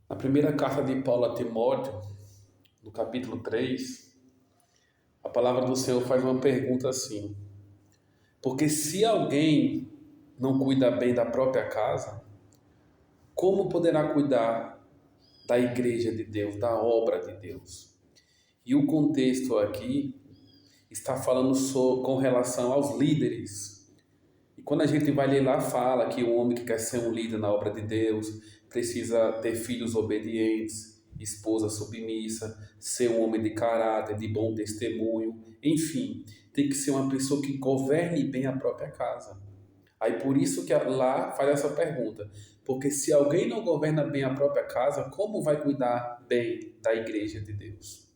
Na primeira carta de Paulo a Timóteo, no capítulo 3, a palavra do Senhor faz uma pergunta assim: porque se alguém não cuida bem da própria casa, como poderá cuidar da igreja de Deus, da obra de Deus? E o contexto aqui está falando com relação aos líderes. E quando a gente vai ler lá, fala que o homem que quer ser um líder na obra de Deus precisa ter filhos obedientes, esposa submissa, ser um homem de caráter, de bom testemunho, enfim, tem que ser uma pessoa que governe bem a própria casa. Aí por isso que lá faz essa pergunta, porque se alguém não governa bem a própria casa, como vai cuidar bem da igreja de Deus?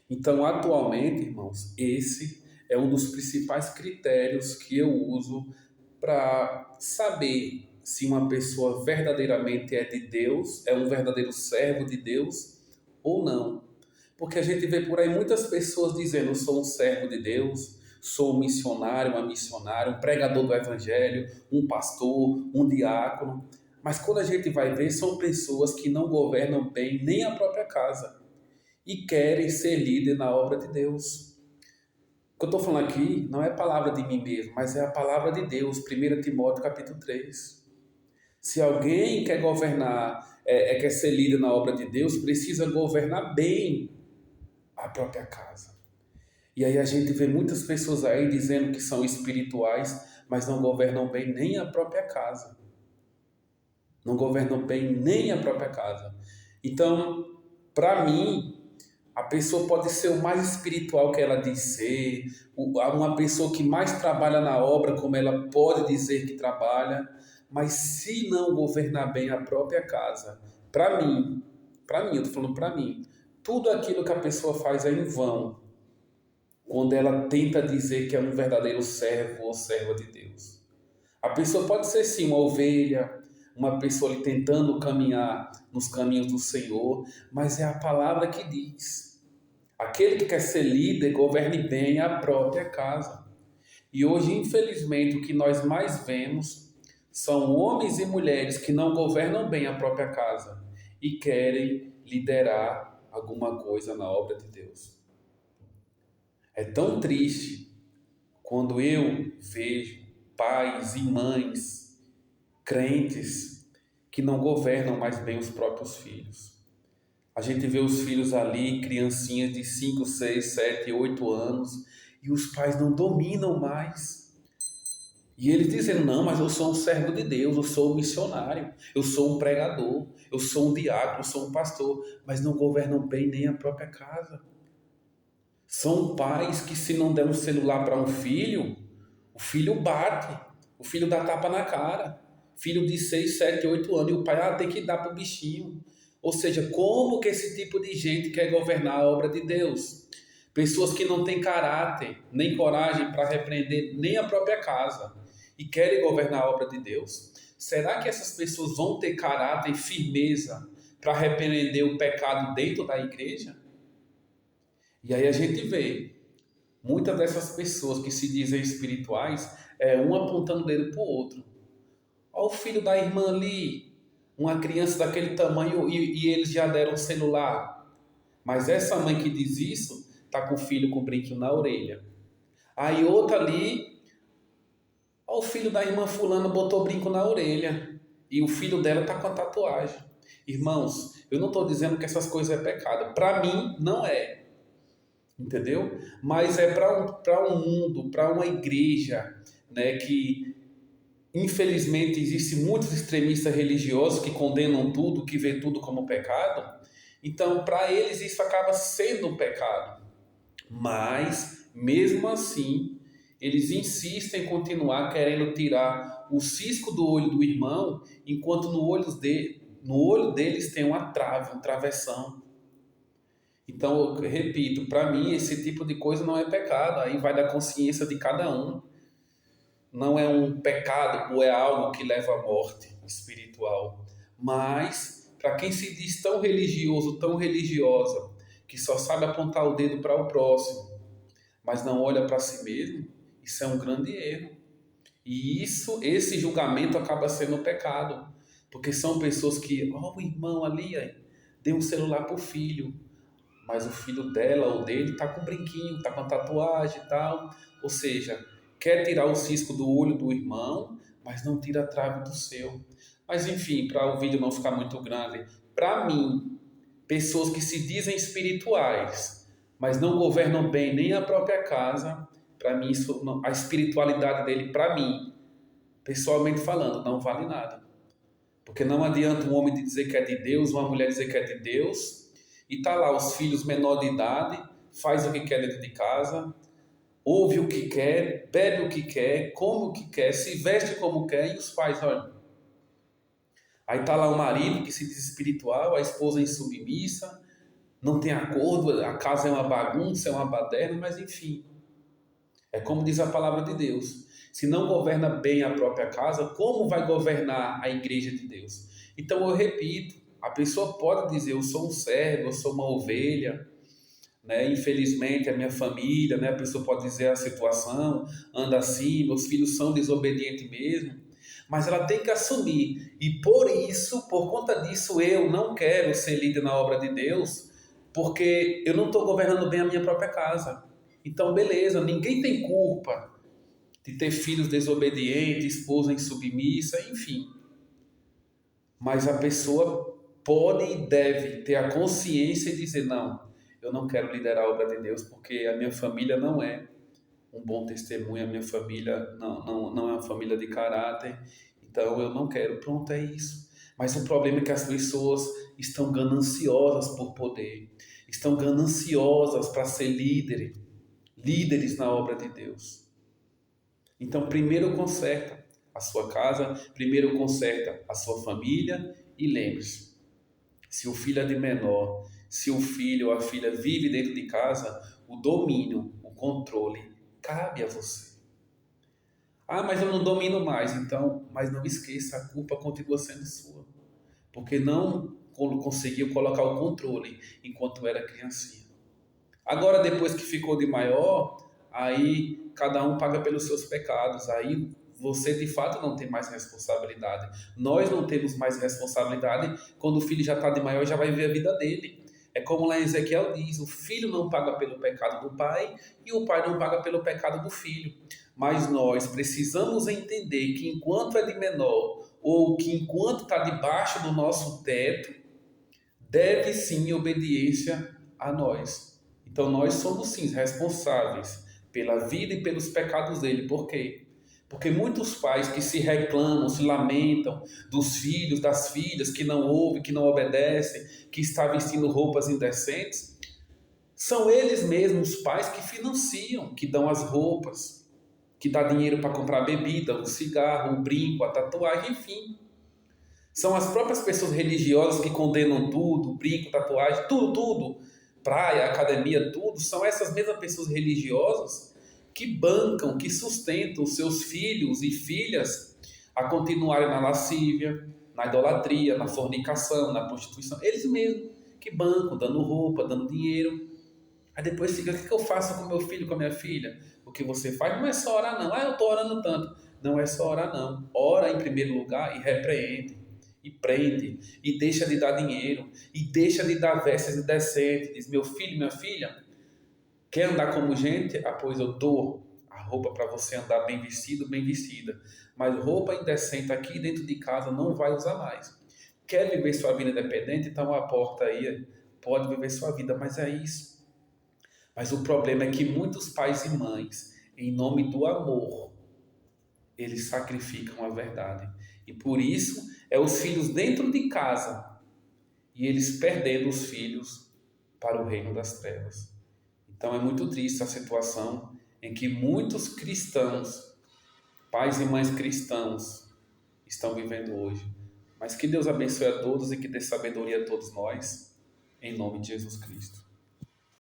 Então, atualmente, irmãos, esse é um dos principais critérios que eu uso para saber se uma pessoa verdadeiramente é de Deus, é um verdadeiro servo de Deus ou não. Porque a gente vê por aí muitas pessoas dizendo: eu sou um servo de Deus, sou um missionário, uma missionária, um pregador do evangelho, um pastor, um diácono. Mas quando a gente vai ver, são pessoas que não governam bem nem a própria casa e querem ser líder na obra de Deus. O que eu estou falando aqui não é palavra de mim mesmo, mas é a palavra de Deus, 1 Timóteo capítulo 3. Se alguém quer governar, quer ser líder na obra de Deus, precisa governar bem a própria casa. E aí a gente vê muitas pessoas aí dizendo que são espirituais, mas não governam bem nem a própria casa. Não governam bem nem a própria casa. Então, para mim, a pessoa pode ser o mais espiritual que ela diz ser, uma pessoa que mais trabalha na obra, como ela pode dizer que trabalha, mas se não governar bem a própria casa, para mim, eu estou falando para mim, tudo aquilo que a pessoa faz é em vão, quando ela tenta dizer que é um verdadeiro servo ou serva de Deus. A pessoa pode ser sim uma ovelha, uma pessoa ali tentando caminhar nos caminhos do Senhor, mas é a palavra que diz: aquele que quer ser líder, governe bem a própria casa. E hoje, infelizmente, o que nós mais vemos são homens e mulheres que não governam bem a própria casa e querem liderar alguma coisa na obra de Deus. É tão triste quando eu vejo pais e mães crentes que não governam mais bem os próprios filhos. A gente vê os filhos ali, criancinhas de 5, 6, 7, 8 anos, e os pais não dominam mais. E eles dizendo: não, mas eu sou um servo de Deus, eu sou um missionário, eu sou um pregador, eu sou um diácono, eu sou um pastor, mas não governam bem nem a própria casa. São pais que, se não der um celular para um filho, o filho bate, o filho dá tapa na cara. Filho de 6, 7, 8 anos, e o pai tem que dar para o bichinho. Ou seja, como que esse tipo de gente quer governar a obra de Deus? Pessoas que não têm caráter, nem coragem para repreender nem a própria casa e querem governar a obra de Deus. Será que essas pessoas vão ter caráter e firmeza para repreender o pecado dentro da igreja? E aí a gente vê muitas dessas pessoas que se dizem espirituais, um apontando o dedo para o outro. Olha o filho da irmã ali, uma criança daquele tamanho, e eles já deram celular. Mas essa mãe que diz isso, está com o filho com o brinquinho na orelha. Aí outra ali, olha o filho da irmã fulana, botou brinco na orelha. E o filho dela está com a tatuagem. Irmãos, eu não estou dizendo que essas coisas é pecado. Para mim, não é. Entendeu? Mas é para um mundo, para uma igreja, né, que infelizmente existem muitos extremistas religiosos que condenam tudo, que vê tudo como pecado. Então, para eles isso acaba sendo um pecado. Mas, mesmo assim, eles insistem em continuar querendo tirar o cisco do olho do irmão, enquanto no olho deles tem uma trave, um travessão. Então, eu repito, para mim esse tipo de coisa não é pecado, aí vai da consciência de cada um. Não é um pecado ou é algo que leva à morte espiritual. Mas, para quem se diz tão religioso, tão religiosa, que só sabe apontar o dedo para o próximo, mas não olha para si mesmo, isso é um grande erro. E esse julgamento acaba sendo pecado. Porque são pessoas que, o irmão ali aí, deu um celular pro filho, mas o filho dela ou dele tá com um brinquinho, tá com tatuagem e tal. Ou seja, quer tirar o cisco do olho do irmão, mas não tira a trave do seu. Mas enfim, para o vídeo não ficar muito grande, para mim, pessoas que se dizem espirituais, mas não governam bem nem a própria casa, para mim, a espiritualidade dele, para mim, pessoalmente falando, não vale nada. Porque não adianta um homem dizer que é de Deus, uma mulher dizer que é de Deus, e tá lá os filhos menor de idade, faz o que quer dentro de casa, ouve o que quer, bebe o que quer, come o que quer, se veste como quer, e os pais, olha. Aí tá lá o marido que se diz espiritual, a esposa insubmissa, não tem acordo, a casa é uma bagunça, é uma baderna, mas enfim. É como diz a palavra de Deus. Se não governa bem a própria casa, como vai governar a igreja de Deus? Então eu repito, a pessoa pode dizer, eu sou um servo, eu sou uma ovelha, né? Infelizmente a minha família, né? A pessoa pode dizer a situação, anda assim, meus filhos são desobedientes mesmo, mas ela tem que assumir, e por isso, por conta disso, eu não quero ser líder na obra de Deus, porque eu não estou governando bem a minha própria casa. Então, beleza, ninguém tem culpa de ter filhos desobedientes, esposa insubmissa, enfim. Mas a pessoa pode e deve ter a consciência e dizer, não, eu não quero liderar a obra de Deus porque a minha família não é um bom testemunho, a minha família não é uma família de caráter, então eu não quero. Pronto, é isso. Mas o problema é que as pessoas estão gananciosas por poder, estão gananciosas para ser líderes na obra de Deus. Então, primeiro conserta a sua casa, primeiro conserta a sua família e lembre-se, se o filho é de menor, se o filho ou a filha vive dentro de casa, o domínio, o controle cabe a você. Mas eu não domino mais, então, mas não esqueça, a culpa continua sendo sua, porque não conseguiu colocar o controle enquanto era criancinha. Agora, depois que ficou de maior, aí cada um paga pelos seus pecados, aí você de fato não tem mais responsabilidade. Nós não temos mais responsabilidade quando o filho já está de maior, já vai ver a vida dele. É como lá em Ezequiel diz, o filho não paga pelo pecado do pai e o pai não paga pelo pecado do filho. Mas nós precisamos entender que enquanto é de menor ou que enquanto está debaixo do nosso teto, deve sim obediência a nós. Então nós somos sim responsáveis pela vida e pelos pecados dele. Por quê? Porque muitos pais que se reclamam, se lamentam dos filhos, das filhas, que não ouvem, que não obedecem, que estão vestindo roupas indecentes, são eles mesmos, os pais, que financiam, que dão as roupas, que dão dinheiro para comprar bebida, o cigarro, o brinco, a tatuagem, enfim. São as próprias pessoas religiosas que condenam tudo, brinco, tatuagem, tudo, praia, academia, tudo. São essas mesmas pessoas religiosas que bancam, que sustentam os seus filhos e filhas a continuarem na lascívia, na idolatria, na fornicação, na prostituição. Eles mesmos que bancam, dando roupa, dando dinheiro. Aí depois fica, o que eu faço com meu filho, com a minha filha? O que você faz não é só orar não. Eu estou orando tanto. Não é só orar não. Ora em primeiro lugar e repreende. E prende, e deixa de dar dinheiro, e deixa de dar vestes indecentes. Diz, meu filho, minha filha, quer andar como gente? Pois eu dou a roupa para você andar bem vestido, bem vestida. Mas roupa indecente aqui dentro de casa não vai usar mais. Quer viver sua vida independente? Então a porta aí, pode viver sua vida, mas é isso. Mas o problema é que muitos pais e mães, em nome do amor, eles sacrificam a verdade. E por isso, é os filhos dentro de casa e eles perdendo os filhos para o reino das trevas. Então é muito triste a situação em que muitos cristãos, pais e mães cristãos, estão vivendo hoje. Mas que Deus abençoe a todos e que dê sabedoria a todos nós, em nome de Jesus Cristo.